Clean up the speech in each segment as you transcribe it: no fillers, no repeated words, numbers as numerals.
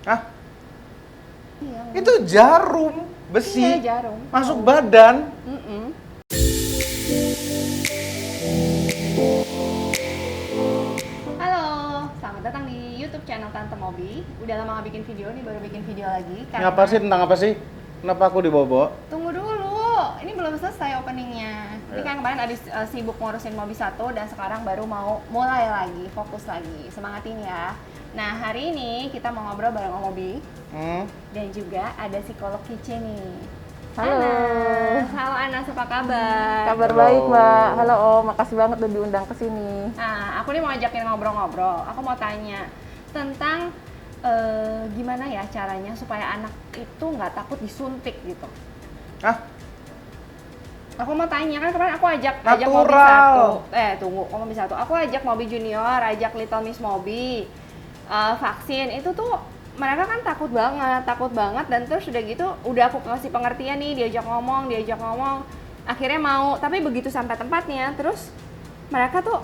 Hah? Iya. Itu jarum besi. Iya, jarum. Masuk badan. Halo, selamat datang di YouTube channel Tante Mobi. Udah lama gak bikin video nih, baru bikin video lagi. Ini apa sih? Tentang apa sih? Kenapa aku dibawa-bawa? Tunggu dulu, ini belum selesai openingnya. Ini kan kemarin abis sibuk ngurusin Mobi 1 dan sekarang baru mau mulai lagi, fokus lagi. Semangatin ya. Nah, hari ini kita mau ngobrol bareng Om Mobi. Dan juga ada psikolog Kice nih. Halo. Halo Anas, apa kabar? Kabar Halo. baik, Mbak. Halo Om, makasih banget udah diundang ke sini. Nah, aku nih mau ajakin ngobrol-ngobrol. Aku mau tanya tentang gimana ya caranya supaya anak itu nggak takut disuntik gitu. Hah? Aku mau tanya, kan kemarin aku ajak Mobi Natural. 1. Tunggu, Mobi 1. Aku ajak Mobi Junior, ajak Little Miss Mobi vaksin. Itu tuh mereka kan takut banget dan terus udah gitu udah aku kasih pengertian nih, diajak ngomong, akhirnya mau, tapi begitu sampai tempatnya terus mereka tuh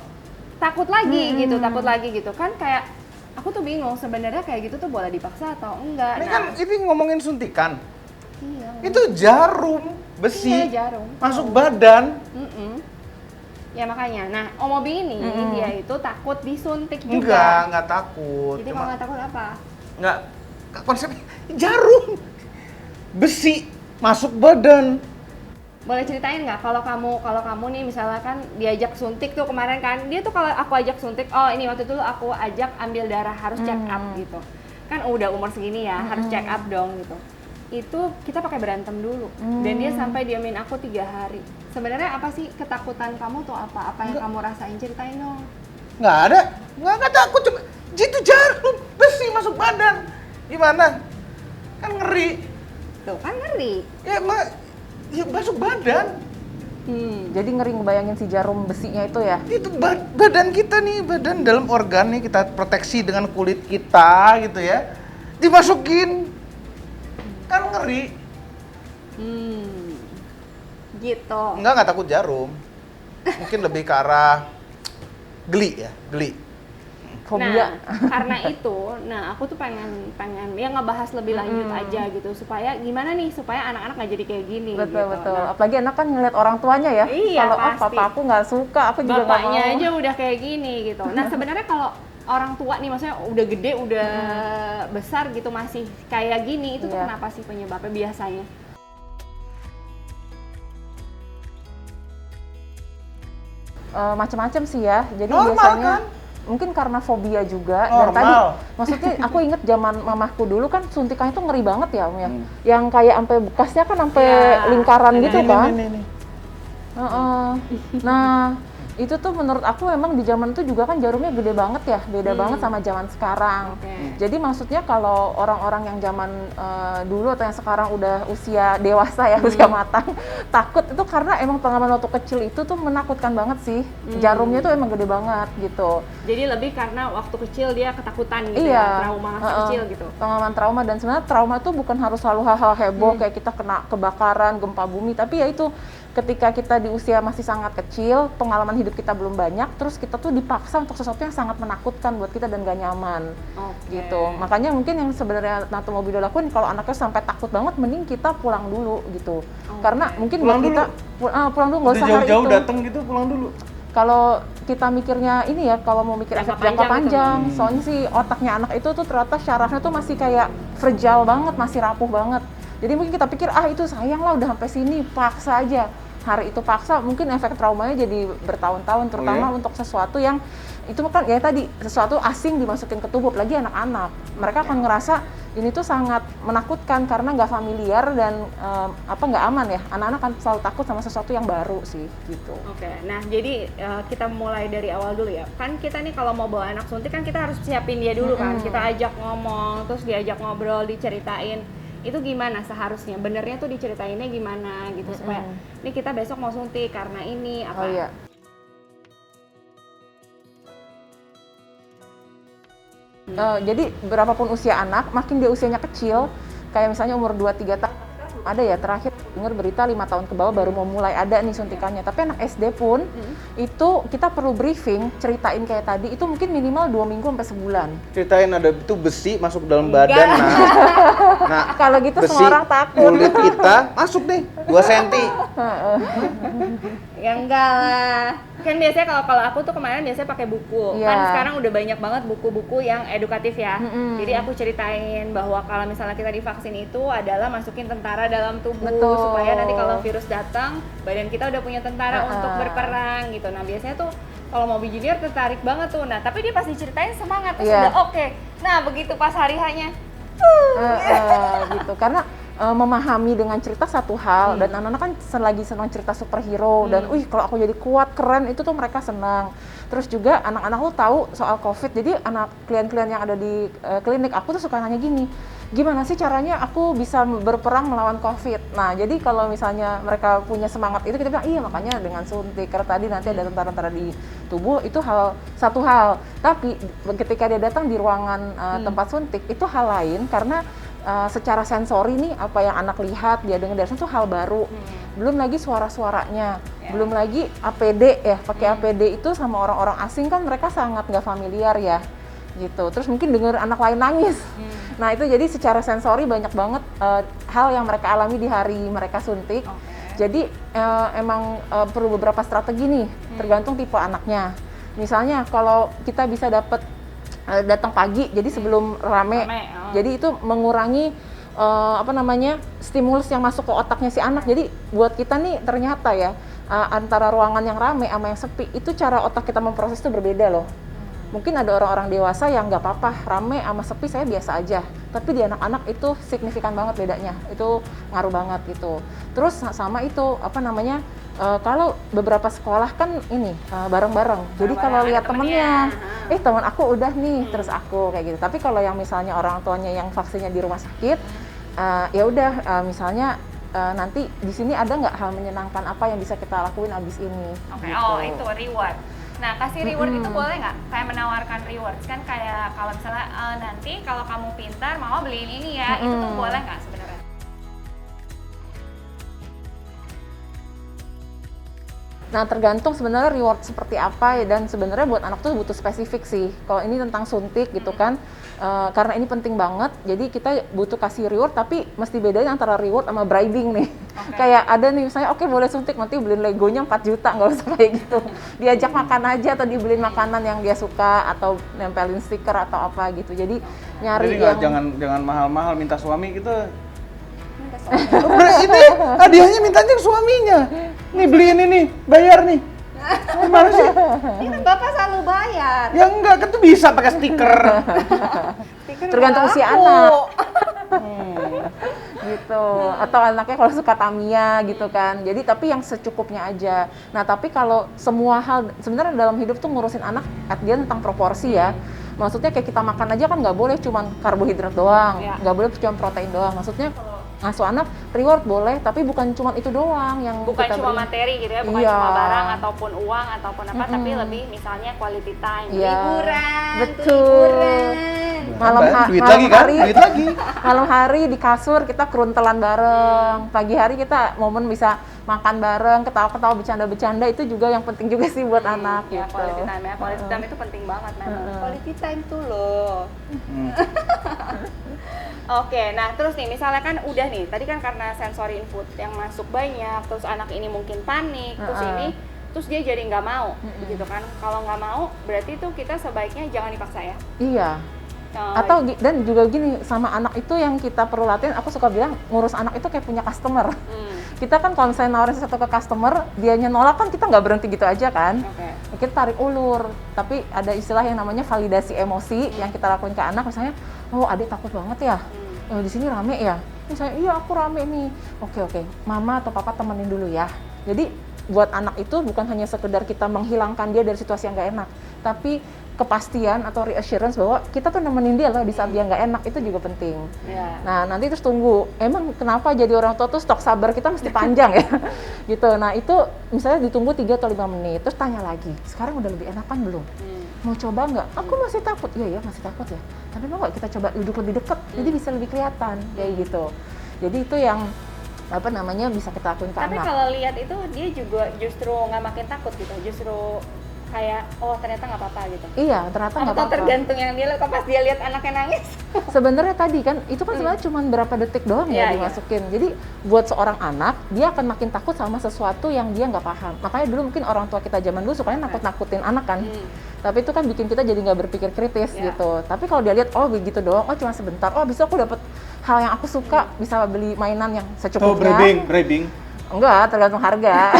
takut lagi gitu kan, kayak aku tuh bingung sebenarnya kayak gitu tuh boleh dipaksa atau enggak. Ini kan ini ngomongin suntikan. Iya, Itu jarum besi. Iya, jarum. Masuk badan. Ya makanya, nah Om Mobi ini dia itu takut disuntik juga. Enggak takut. Jadi kalau nggak takut apa? Enggak, konsepnya jarum besi masuk badan. Boleh ceritain nggak kalau kamu nih misalnya kan diajak suntik tuh kemarin kan, dia tuh kalau aku ajak suntik, oh ini waktu itu aku ajak ambil darah harus check up gitu. Kan udah umur segini ya, harus check up dong gitu. Itu kita pakai berantem dulu dan dia sampai diamin aku 3 hari. Sebenarnya apa sih ketakutan kamu tuh apa? Apa yang kamu rasain, ceritain dong. Nggak ada, nggak takut, cuma itu jarum besi masuk badan. Gimana? Kan ngeri. Tuh kan ngeri. Ya masuk badan. Jadi ngeri ngebayangin si jarum besinya itu ya. Itu badan kita nih, badan dalam organ nih kita proteksi dengan kulit kita gitu ya. Dimasukin. Kan ngeri. Gitu. Nggak takut jarum. Mungkin lebih ke arah geli. Fobia. Nah, karena itu, aku tuh pengen ya ngebahas lebih lanjut aja gitu, supaya gimana nih supaya anak-anak nggak jadi kayak gini. Betul. Gitu. Nah, Apalagi anak kan ngeliat orang tuanya ya. Iya, Kalau pasti. papa aku nggak suka, aku juga nggak mau. bapaknya aja udah kayak gini gitu. Nah sebenarnya kalau orang tua nih, maksudnya udah gede, udah besar gitu masih kayak gini, itu tuh Iya. kenapa sih penyebabnya biasanya? Macam-macam sih ya. Jadi Normal, biasanya kan? mungkin karena fobia juga. Normal. Dan tadi maksudnya aku inget zaman mamahku dulu kan suntikannya tuh ngeri banget ya Om ya. Yang kayak sampai bekasnya kan sampai Ya, lingkaran ada. gitu kan. Ini. Heeh. Nah, itu tuh menurut aku memang di zaman itu juga kan jarumnya gede banget ya, beda banget sama zaman sekarang. Oke. Jadi maksudnya kalau orang-orang yang zaman dulu atau yang sekarang udah usia dewasa ya, usia matang, takut itu karena emang pengalaman waktu kecil itu tuh menakutkan banget sih. Jarumnya tuh emang gede banget gitu. Jadi lebih karena waktu kecil dia ketakutan gitu Iya, ya, trauma masa kecil gitu. Pengalaman trauma, dan sebenarnya trauma tuh bukan harus selalu hal-hal heboh kayak kita kena kebakaran, gempa bumi, tapi ya itu ketika kita di usia masih sangat kecil, pengalaman hidup kita belum banyak, terus kita tuh dipaksa untuk sesuatu yang sangat menakutkan buat kita dan gak nyaman. Oke. Gitu. Makanya mungkin yang sebenarnya Tante Mobi udah lakuin, kalau anaknya sampai takut banget, mending kita pulang dulu gitu. Karena mungkin Pulang buat kita pulang dulu, nggak Udah usah hari jauh-jauh itu. datang gitu, pulang dulu. Kalau kita mikirnya ini ya, kalau mau mikir Jangka efek jangka panjang panjang, soalnya sih otaknya anak itu tuh ternyata syarafnya tuh masih kayak fragile banget, masih rapuh banget. Jadi mungkin kita pikir, itu sayang lah udah sampai sini, paksa aja. Hari itu paksa, mungkin efek traumanya jadi bertahun-tahun, terutama untuk sesuatu yang itu kan ya tadi, sesuatu asing dimasukin ke tubuh, apalagi anak-anak. Mereka akan ngerasa ini tuh sangat menakutkan karena nggak familiar dan nggak aman ya. Anak-anak kan selalu takut sama sesuatu yang baru sih, gitu. Oke, nah jadi kita mulai dari awal dulu ya. Kan kita nih kalau mau bawa anak suntik kan kita harus siapin dia dulu kan. Kita ajak ngomong, terus diajak ngobrol, diceritain. Itu gimana seharusnya? Benernya tuh diceritainnya gimana gitu supaya ini kita besok mau suntik karena ini apa? Oh iya. Jadi berapapun usia anak, makin dia usianya kecil, kayak misalnya umur 2-3 tahun, ada ya, terakhir dengar berita 5 tahun ke bawah baru mau mulai ada nih suntikannya. Tapi anak SD pun itu kita perlu briefing, ceritain kayak tadi, itu mungkin minimal 2 minggu sampai sebulan. Ceritain ada itu besi masuk dalam badan, nah Kalau gitu besi semua orang takut. kulit kita masuk nih 2 cm. Ya enggak lah. Kan biasanya kalau aku tuh kemarin biasanya pakai buku. Iya. Kan sekarang udah banyak banget buku-buku yang edukatif ya. Jadi aku ceritain bahwa kalau misalnya kita divaksin itu adalah masukin tentara dalam tubuh. Betul. Supaya nanti kalau virus datang, badan kita udah punya tentara untuk berperang gitu. Nah biasanya tuh kalau Mobi Junior tertarik banget tuh. Nah tapi dia pas diceritain semangat, terus Iya. udah oke. Nah begitu pas hari hanya Gitu, karena memahami dengan cerita satu hal, dan anak-anak kan lagi senang cerita superhero, dan wih kalau aku jadi kuat, keren, itu tuh mereka senang. Terus juga anak-anak lu tahu soal COVID, jadi anak klien-klien yang ada di klinik aku tuh suka nanya gini, gimana sih caranya aku bisa berperang melawan COVID? Nah jadi kalau misalnya mereka punya semangat itu, kita bilang iya makanya dengan suntik, karena tadi nanti ada tentara-tentara di tubuh, itu satu hal. Tapi ketika dia datang di ruangan tempat suntik, itu hal lain, karena secara sensori nih, apa yang anak lihat, dia dengar dari sana itu hal baru. Belum lagi suara-suaranya, belum lagi APD ya, pakai APD itu sama orang-orang asing kan mereka sangat nggak familiar ya, gitu. Terus mungkin dengar anak lain nangis. Nah itu jadi secara sensori banyak banget hal yang mereka alami di hari mereka suntik. Jadi emang perlu beberapa strategi nih, tergantung tipe anaknya. Misalnya kalau kita bisa dapat datang pagi, jadi sebelum rame. Jadi itu mengurangi stimulus yang masuk ke otaknya si anak. Jadi buat kita nih ternyata ya, antara ruangan yang rame sama yang sepi, itu cara otak kita memproses itu berbeda loh. Mungkin ada orang-orang dewasa yang nggak apa-apa, rame sama sepi saya biasa aja. Tapi di anak-anak itu signifikan banget bedanya, itu ngaruh banget gitu. Terus sama itu, kalau beberapa sekolah kan ini bareng-bareng. Jadi kalau lihat temennya, teman aku udah nih, terus aku kayak gitu. Tapi kalau yang misalnya orang tuanya yang vaksinnya di rumah sakit, ya udah misalnya nanti di sini ada nggak hal menyenangkan apa yang bisa kita lakuin abis ini? Oke. Gitu. Oh itu reward. Nah kasih reward itu boleh nggak? Kayak menawarkan rewards kan, kayak kalau misalnya nanti kalau kamu pintar mama beliin ini ya, itu tuh boleh nggak sebenarnya? Nah tergantung sebenarnya reward seperti apa ya, dan sebenarnya buat anak tuh butuh spesifik sih. Kalau ini tentang suntik gitu kan, karena ini penting banget, jadi kita butuh kasih reward, tapi mesti bedain antara reward sama bribing nih. Kayak ada nih misalnya, oke boleh suntik, nanti beliin legonya 4 juta, nggak usah kayak gitu. Diajak makan aja atau dibeliin makanan yang dia suka, atau nempelin stiker atau apa gitu. Jadi nyari Jadi yang jangan mahal-mahal, minta suami gitu. Ini hadiahnya mintanya ke suaminya. Nih beliin ini, bayar nih. Gimana sih? Ini kan bapak selalu bayar. Ya enggak, kan tuh bisa pakai stiker. tergantung usia anak. Gitu. Atau anaknya kalau suka Tamiya gitu kan. Jadi tapi yang secukupnya aja. Nah, tapi kalau semua hal sebenarnya dalam hidup tuh ngurusin anak, dia tentang proporsi ya. Maksudnya kayak kita makan aja kan nggak boleh cuma karbohidrat doang, nggak boleh cuma protein doang. Maksudnya kalau ngasuh anak reward boleh, tapi bukan cuma itu doang yang bukan kita cuma beri. materi gitu ya, bukan cuma barang ataupun uang ataupun apa, tapi lebih misalnya quality time, liburan, betul. Duit lagi. Malam hari di kasur kita keruntelan bareng, pagi hari kita momen bisa makan bareng, ketawa-ketawa, bercanda-bercanda, itu juga yang penting juga sih buat anak ya, gitu. quality time ya, quality time itu penting banget memang. Quality time tuh loh. Oke, nah terus nih misalnya kan udah nih, tadi kan karena sensory input yang masuk banyak, terus anak ini mungkin panik, terus dia jadi nggak mau, gitu kan? Kalau nggak mau, berarti tuh kita sebaiknya jangan dipaksa ya? Iya. Atau dan juga gini, sama anak itu yang kita perlu latihan, aku suka bilang ngurus anak itu kayak punya customer. Kita kan kalau misalnya nawarin sesuatu ke customer, dianya nolak kan kita nggak berhenti gitu aja kan. Kita tarik ulur, tapi ada istilah yang namanya validasi emosi yang kita lakuin ke anak. Misalnya, oh adik takut banget ya, di sini rame ya, misalnya iya aku rame nih, oke, mama atau papa temenin dulu ya. Jadi buat anak itu bukan hanya sekedar kita menghilangkan dia dari situasi yang nggak enak, tapi kepastian atau reassurance bahwa kita tuh nemenin dia loh di saat dia nggak enak, itu juga penting. Nah nanti terus tunggu, emang kenapa jadi orang tua tuh stok sabar kita mesti panjang ya gitu. Nah itu misalnya ditunggu 3 atau 5 menit, terus tanya lagi, sekarang udah lebih enakan belum? Mau coba nggak? Aku masih takut. Iya masih takut ya, tapi mau nggak kita coba duduk lebih dekat, jadi bisa lebih kelihatan kayak gitu. Jadi itu yang bisa kita lakuin ke Tapi anak. kalau lihat itu dia juga justru nggak makin takut gitu, justru kayak oh ternyata nggak apa-apa gitu. Iya, ternyata nggak Atau apa-apa. tergantung yang dia lihat, pas dia lihat anaknya nangis. Sebenarnya tadi kan itu kan sebenarnya cuma berapa detik doang Iya, ya dimasukin. Jadi buat seorang anak dia akan makin takut sama sesuatu yang dia nggak paham. Makanya dulu mungkin orang tua kita zaman dulu sukanya nakut-nakutin anak kan. Tapi itu kan bikin kita jadi nggak berpikir kritis Iya. gitu. Tapi kalau dia lihat oh begitu doang, oh cuma sebentar, oh bisa aku dapat hal yang aku suka, bisa beli mainan yang secukupnya. bribing. Enggak, tergantung harga.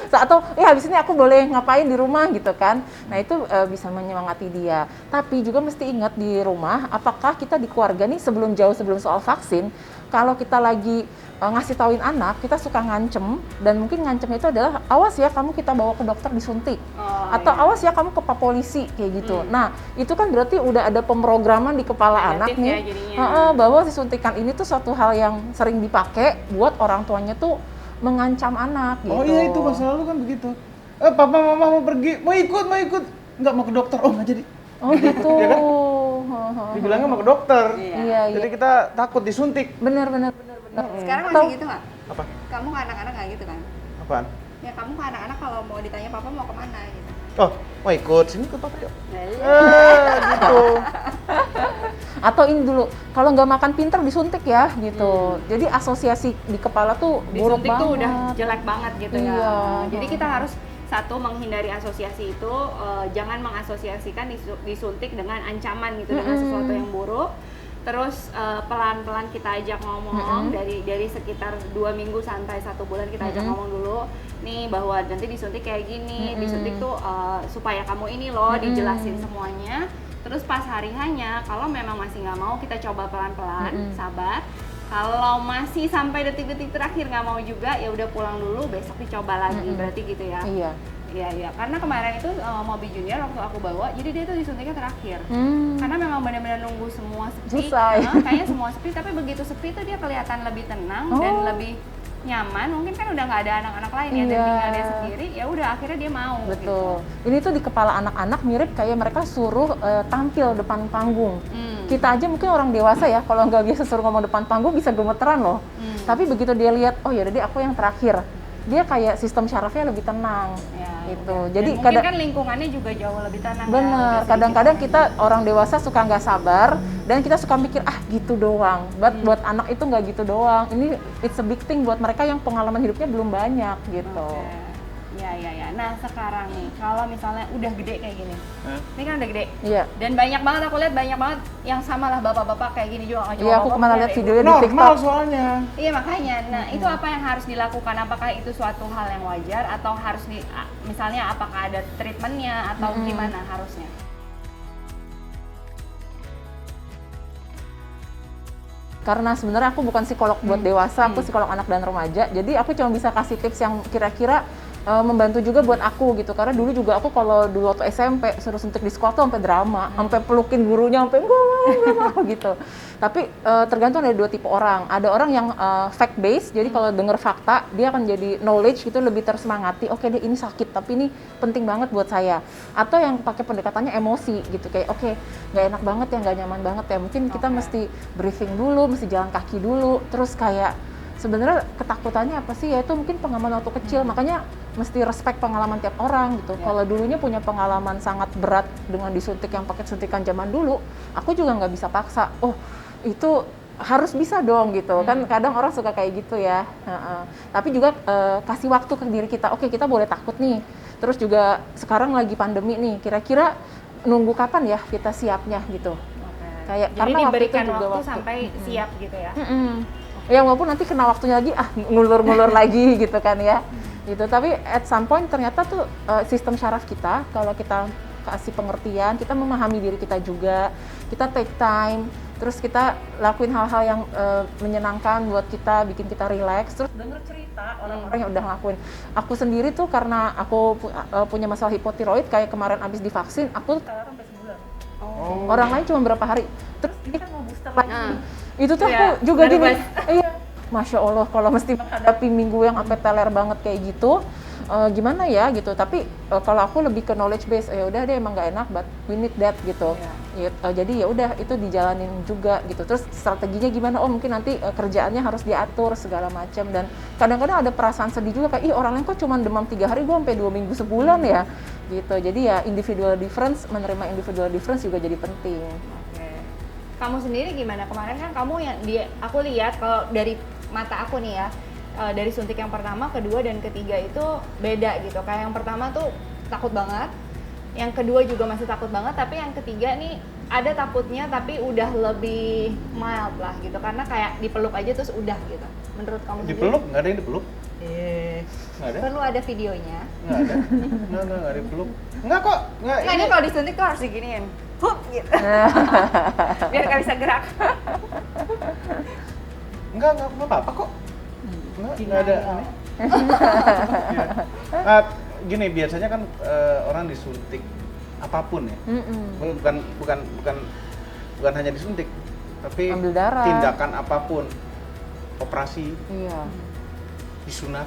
Atau habis ini aku boleh ngapain di rumah gitu kan. Nah itu bisa menyemangati dia. Tapi juga mesti ingat di rumah, apakah kita di keluarga nih sebelum soal vaksin, kalau kita lagi ngasih tauin anak, kita suka ngancem, dan mungkin ngancem itu adalah awas ya kamu kita bawa ke dokter disuntik, atau awas ya kamu ke pak polisi kayak gitu. Nah itu kan berarti udah ada pemrograman di kepala anak Negatif nih, ya jadinya. bahwa si suntikan ini tuh suatu hal yang sering dipakai buat orang tuanya tuh mengancam anak gitu. Oh iya, itu masa lalu kan begitu. Papa mama mau pergi, mau ikut. Nggak mau ke dokter, oh nggak jadi. Oh gitu. Ya kan? Dibilangnya mau ke dokter. Iya. Jadi kita takut disuntik. Bener. Sekarang Atau- masih gitu nggak? Apa? Kamu ke anak-anak nggak gitu kan? Apaan? Ya kamu ke anak-anak kalau mau ditanya papa mau kemana gitu. Oh, mau ikut sini ke papa yuk. Nah, Gitu. Atau ini dulu, kalau nggak makan pinter disuntik ya gitu. Jadi asosiasi di kepala tuh buruk disuntik banget. tuh udah jelek banget gitu Iya. ya. Jadi kita harus satu menghindari asosiasi itu, jangan mengasosiasikan disuntik dengan ancaman gitu, dengan sesuatu yang buruk. Terus pelan-pelan kita ajak ngomong dari sekitar 2 minggu sampai 1 bulan kita ajak ngomong dulu nih bahwa nanti disuntik kayak gini, disuntik tuh supaya kamu ini loh, dijelasin semuanya. Terus pas hari hanya kalau memang masih nggak mau, kita coba pelan-pelan, sabar. Kalau masih sampai detik-detik terakhir nggak mau juga, ya udah pulang dulu, besok dicoba lagi. Berarti gitu ya. Iya, karena kemarin itu Mobi Junior waktu aku bawa, jadi dia tuh disuntiknya terakhir. Karena memang benar-benar nunggu semua sepi, Selesai. kayaknya semua sepi, tapi begitu sepi tuh dia kelihatan lebih tenang dan lebih nyaman. Mungkin kan udah nggak ada anak-anak lain ya, dan tinggal dia sendiri, ya udah akhirnya dia mau. Betul. Ini tuh di kepala anak-anak mirip kayak mereka suruh tampil depan panggung. Kita aja mungkin orang dewasa ya, kalau nggak biasa suruh ngomong depan panggung bisa gemeteran loh. Tapi begitu dia lihat, oh yaudah deh aku yang terakhir, dia kayak sistem syarafnya lebih tenang. Gitu. Jadi mungkin kan lingkungannya juga jauh lebih tenang. bener, kadang-kadang kita orang dewasa suka nggak sabar dan kita suka mikir gitu doang. Buat anak itu nggak gitu doang. Ini it's a big thing buat mereka yang pengalaman hidupnya belum banyak gitu. Ya. Nah sekarang nih, kalau misalnya udah gede kayak gini, ini kan udah gede. Iya. Dan banyak banget aku lihat banyak banget yang sama lah bapak-bapak kayak gini juga. Iya, aku kemana lihat videonya di Normal TikTok. soalnya. Iya makanya. Nah itu apa yang harus dilakukan? Apakah itu suatu hal yang wajar atau harus misalnya apakah ada treatmentnya atau gimana harusnya? Karena sebenarnya aku bukan psikolog buat dewasa, aku psikolog anak dan remaja. Jadi aku cuma bisa kasih tips yang kira-kira membantu juga buat aku gitu. Karena dulu juga aku kalau dulu waktu SMP suruh suntik di sekolah tuh sampai drama, sampai pelukin gurunya, sampai enggak mau gitu. Tapi tergantung ada 2 tipe orang. Ada orang yang fact based, jadi kalau denger fakta dia akan jadi knowledge gitu, lebih tersemangati. Oke deh ini sakit, tapi ini penting banget buat saya. Atau yang pakai pendekatannya emosi gitu, kayak oke nggak enak banget ya, nggak nyaman banget ya. Mungkin kita mesti briefing dulu, mesti jalan kaki dulu, terus kayak sebenarnya ketakutannya apa sih ya, itu mungkin pengalaman waktu kecil, makanya mesti respect pengalaman tiap orang gitu. Kalau dulunya punya pengalaman sangat berat dengan disuntik yang pakai suntikan zaman dulu, aku juga nggak bisa paksa, oh itu harus bisa dong gitu kan. Kadang orang suka kayak gitu ya. Tapi juga kasih waktu ke diri kita, oke kita boleh takut nih, terus juga sekarang lagi pandemi nih, kira-kira nunggu kapan ya kita siapnya gitu. Kayak Jadi karena diberikan itu juga waktu sampai siap gitu ya. Ya walaupun nanti kena waktunya lagi ngulur-ngulur lagi gitu kan ya gitu. Tapi at some point ternyata tuh sistem syaraf kita, kalau kita kasih pengertian, kita memahami diri kita juga, kita take time, terus kita lakuin hal-hal yang menyenangkan buat kita, bikin kita relax, terus denger cerita orang-orang yang udah ngelakuin. Aku sendiri tuh karena aku punya masalah hipotiroid, kayak kemarin abis divaksin aku sampai sebulan. Orang lain cuma berapa hari, terus ini kan mau booster lagi. Itu tuh Iya, aku juga gini, nervous. iya, Masya Allah kalau mesti menghadapi minggu yang sampai teler banget kayak gitu, gimana ya gitu. Tapi kalau aku lebih ke knowledge base, ya udah deh emang nggak enak, but we need that gitu. Jadi ya udah itu dijalanin juga gitu. Terus strateginya gimana? Oh mungkin nanti kerjaannya harus diatur segala macam. Dan kadang-kadang ada perasaan sedih juga kayak, ih orang lain kok cuma demam 3 hari, gue sampai 2 minggu sebulan ya gitu. Jadi ya individual difference, menerima individual difference juga jadi penting. Oke. Kamu sendiri gimana? Kemarin kan kamu yang aku lihat kalau dari mata aku nih ya, dari suntik yang pertama, kedua dan ketiga itu beda gitu. Kayak yang pertama tuh takut banget, yang kedua juga masih takut banget, tapi yang ketiga nih ada takutnya tapi udah lebih mild lah gitu, karena kayak dipeluk aja terus udah gitu. Menurut kamu sendiri? Dipeluk? Nggak ada yang dipeluk? Nggak ada? Perlu ada videonya. Nggak ada? Nggak ada dipeluk. Nggak kok, nggak. Nah, ini kalau disuntik tuh harus diginiin, hup gitu. Biar nggak bisa gerak. Nggak apa-apa kok. Nggak ada aneh. Gini, biasanya kan orang disuntik apapun ya. Bukan hanya disuntik, tapi Ambil darah. tindakan apapun, operasi, Iya. disunat,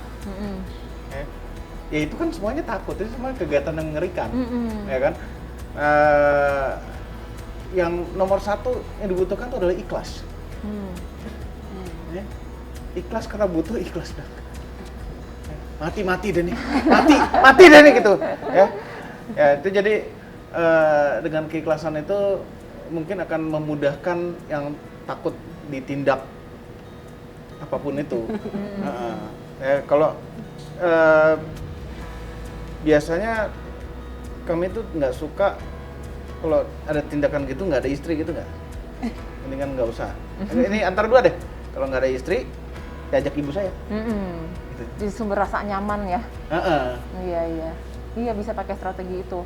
ya itu kan semuanya takut, itu semua kegiatan yang mengerikan, ya kan. Yang nomor satu yang dibutuhkan itu adalah ikhlas. Ya. Ikhlas karena butuh ikhlas dah. Mati deh nih, mati deh nih gitu, ya itu jadi dengan keikhlasan itu mungkin akan memudahkan yang takut ditindak apapun itu. Ya, kalau biasanya kami tuh nggak suka kalau ada tindakan gitu, nggak ada istri gitu nggak, mendingan nggak usah. Ini antara dua deh, kalau nggak ada istri diajak ibu saya. Jadi sumber rasa nyaman ya. Iya. Iya bisa pakai strategi itu.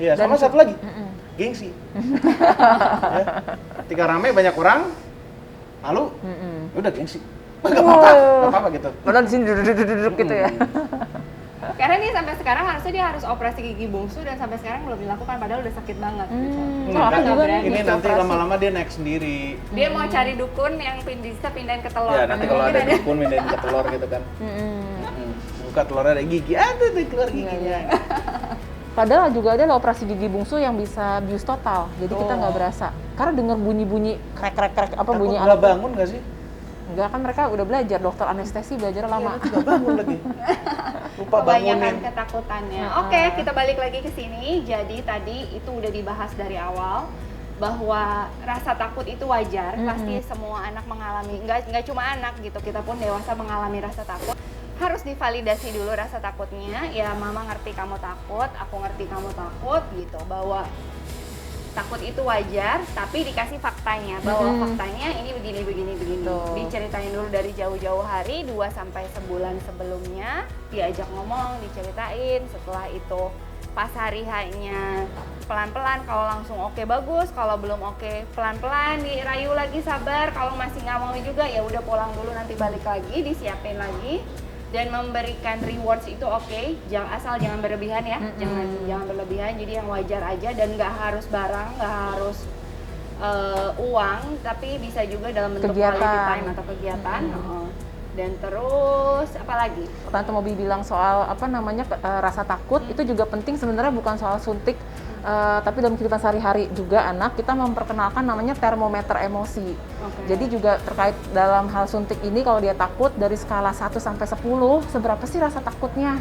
Iya, Dan sama satu lagi, gengsi. Ya, ketika rame banyak orang, lalu udah gengsi. Nggak apa-apa gitu. Padahal di sini duduk gitu ya. Karena nih sampai sekarang harusnya dia harus operasi gigi bungsu dan sampai sekarang belum dilakukan, padahal udah sakit banget gitu. Nggak, aku juga nih ini mesti nanti operasi. lama-lama dia naik sendiri. Dia mau cari dukun yang bisa pindahin ke telur. Ya nanti kalau ada dukun pindahin ke telur gitu kan. Buka telurnya ada gigi, tuh keluar giginya. Iya. Padahal juga ada loh operasi gigi bungsu yang bisa bius total, jadi kita nggak berasa. Karena dengar bunyi-bunyi krek apa bunyi Takut nggak bangun nggak sih? Enggak, kan mereka udah belajar, dokter anestesi belajar lama. Nanti nggak bangun lagi. Lupa Kebanyakan bangunin. ketakutannya. Oke, kita balik lagi ke sini. Jadi tadi itu udah dibahas dari awal bahwa rasa takut itu wajar. Pasti semua anak mengalami, nggak cuma anak gitu, kita pun dewasa mengalami rasa takut. Harus divalidasi dulu rasa takutnya. Ya mama ngerti kamu takut, aku ngerti kamu takut gitu, bahwa takut itu wajar, tapi dikasih faktanya bahwa faktanya ini begini. Betul. Diceritain dulu dari jauh-jauh hari, 2 sampai sebulan sebelumnya, diajak ngomong, diceritain. Setelah itu pas hari hanya pelan-pelan, kalau langsung oke bagus, kalau belum oke pelan-pelan, dirayu lagi, sabar. Kalau masih nggak mau juga ya udah pulang dulu, nanti balik lagi, disiapin lagi. Dan memberikan rewards itu oke, asal jangan berlebihan ya, jangan berlebihan. Jadi yang wajar aja, dan nggak harus barang, nggak harus uang, tapi bisa juga dalam bentuk Kegiatan. quality time atau kegiatan. Dan terus apa lagi? Tante Mobi bilang soal rasa takut itu juga penting sebenarnya, bukan soal suntik, tapi dalam kehidupan sehari-hari juga anak kita memperkenalkan namanya termometer emosi. Jadi juga terkait dalam hal suntik ini, kalau dia takut dari skala 1 sampai 10, seberapa sih rasa takutnya?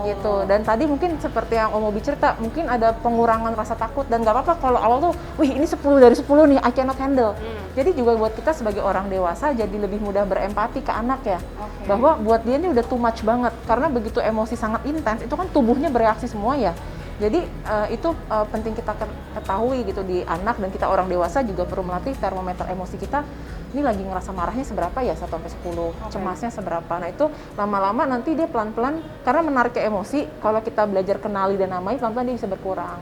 Gitu. Dan tadi mungkin seperti yang Om Mobi cerita, mungkin ada pengurangan rasa takut, dan nggak apa-apa kalau awal tuh, wih ini 10 dari 10 nih, I cannot handle. Jadi juga buat kita sebagai orang dewasa jadi lebih mudah berempati ke anak ya. Bahwa buat dia ini udah too much banget, karena begitu emosi sangat intens, itu kan tubuhnya bereaksi semua ya. Jadi itu penting kita ketahui gitu di anak, dan kita orang dewasa juga perlu melatih termometer emosi kita. Ini lagi ngerasa marahnya seberapa ya, 1 sampai 10, cemasnya seberapa. Nah itu lama-lama nanti dia pelan-pelan, karena menarik ke emosi, kalau kita belajar kenali dan namai, pelan-pelan dia bisa berkurang.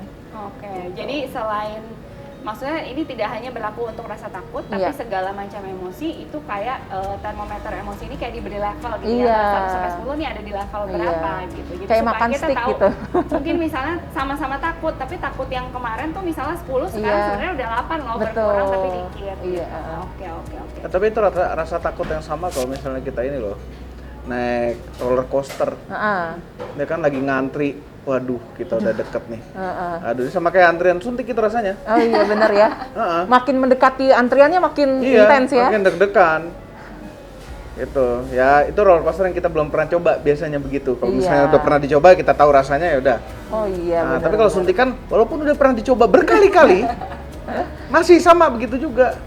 Jadi selain, maksudnya ini tidak hanya berlaku untuk rasa takut, tapi segala macam emosi itu kayak termometer emosi ini kayak diberi level gitu ya. 1 sampai 10 nih ada di level berapa gitu. Jadi kayak supaya makan kita stick tahu, gitu. mungkin misalnya sama-sama takut, tapi takut yang kemarin tuh misalnya 10, sekarang sebenarnya udah 8 loh, berkurang tapi dikit. Oke. Tapi itu rasa takut yang sama kalau misalnya kita ini loh, naik roller coaster. Dia kan lagi ngantri waduh kita udah deket nih. Heeh. Aduh, sama kayak antrian suntik itu rasanya. Oh iya benar ya. Heeh. Makin mendekati antriannya makin Iya, intens ya. makin deg-degan. Gitu. Ya, itu roller coaster yang kita belum pernah coba, biasanya begitu. Kalau Iya. misalnya udah pernah dicoba, kita tahu rasanya ya udah. Oh iya Nah, benar. tapi kalau suntikan walaupun udah pernah dicoba berkali-kali, masih sama begitu juga.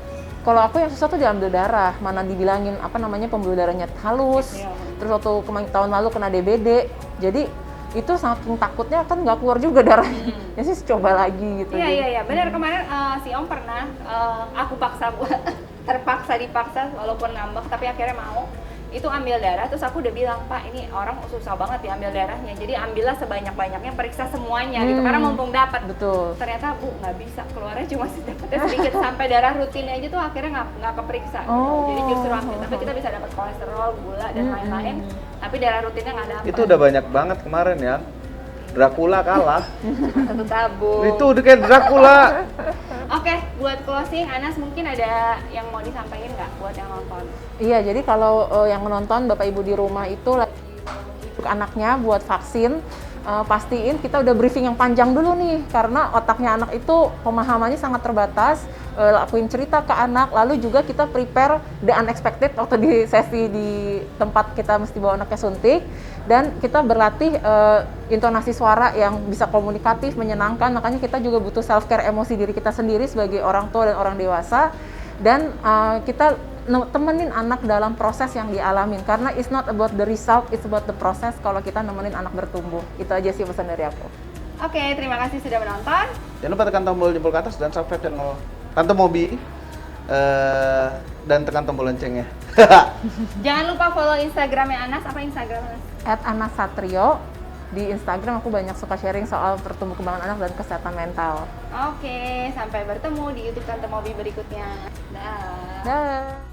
Kalau aku yang susah tuh diambil darah, mana dibilangin apa namanya pembuluh darahnya halus. Iya. Terus waktu tahun lalu kena DBD. Jadi itu saking takutnya kan nggak keluar juga darahnya. Ya sih coba lagi gitu. Iya iya iya, benar kemarin si Om pernah aku paksa terpaksa dipaksa walaupun ngambek tapi akhirnya mau itu ambil darah. Terus aku udah bilang, Pak ini orang susah banget diambil darahnya, jadi ambillah sebanyak-banyaknya, periksa semuanya gitu karena mumpung dapat. Betul. Ternyata Bu nggak bisa, keluarnya cuma dapetnya sedikit sampai darah rutin aja tuh akhirnya nggak keperiksa gitu. Oh. Jadi justru ambil, tapi kita bisa dapat kolesterol, gula dan lain-lain, tapi darah rutinnya nggak dapat. Itu udah banyak banget kemarin ya. Dracula kalah. satu tabung. Itu udah kayak Dracula. Oke, buat closing, Anas mungkin ada yang mau disampaikan nggak buat yang nonton? Iya, jadi kalau yang menonton Bapak Ibu di rumah itu lagi untuk anaknya buat vaksin, pastiin kita udah briefing yang panjang dulu nih, karena otaknya anak itu pemahamannya sangat terbatas. Lakuin cerita ke anak, lalu juga kita prepare the unexpected waktu di sesi di tempat kita mesti bawa anaknya suntik, dan kita berlatih intonasi suara yang bisa komunikatif, menyenangkan. Makanya kita juga butuh self care emosi diri kita sendiri sebagai orang tua dan orang dewasa, dan kita temenin anak dalam proses yang dialamin, karena it's not about the result, it's about the process. Kalau kita nemenin anak bertumbuh, itu aja sih pesan dari aku. Oke, terima kasih sudah menonton. Jangan lupa tekan tombol jempol ke atas dan subscribe channel Tante Mobi, dan tekan tombol loncengnya. Jangan lupa follow Instagramnya Anas. Apa Instagram Anas? @anasatrio. Di Instagram aku banyak suka sharing soal pertumbuh kembangan anak dan kesehatan mental. Oke, sampai bertemu di YouTube Tante Mobi berikutnya. Dah. Dah.